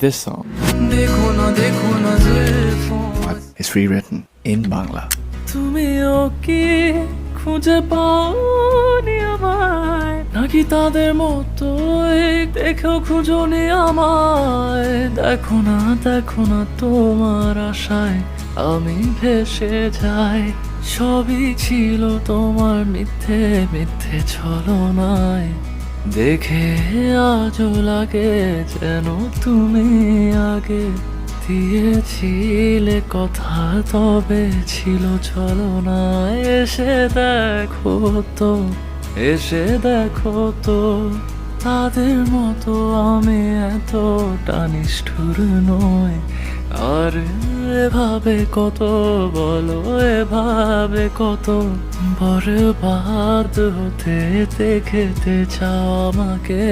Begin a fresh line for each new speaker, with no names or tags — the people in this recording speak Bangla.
this song is rewritten in Bangla.
তুমিও কি খুঁজে পাওনি আমায়, নাকি তাদের মতোই দেখেও খুঁজোনি আমায়? দেখো না তোমার আশায় আমি ভেসে যাই, সবই ছিল তোমার মিথ্যে মিথ্যে ছলনায়। দেখে আজও লাগে যেন তুমি আগে দিয়েছিলে কথা, তবে ছিল ছলনায়। এসে দেখো তো তাদের মতো আমি এতটা নিষ্ঠুর নই। আর এভাবে কত বলো, এভাবে কত বরবাদ হতে দেখতে চাও আমাকে।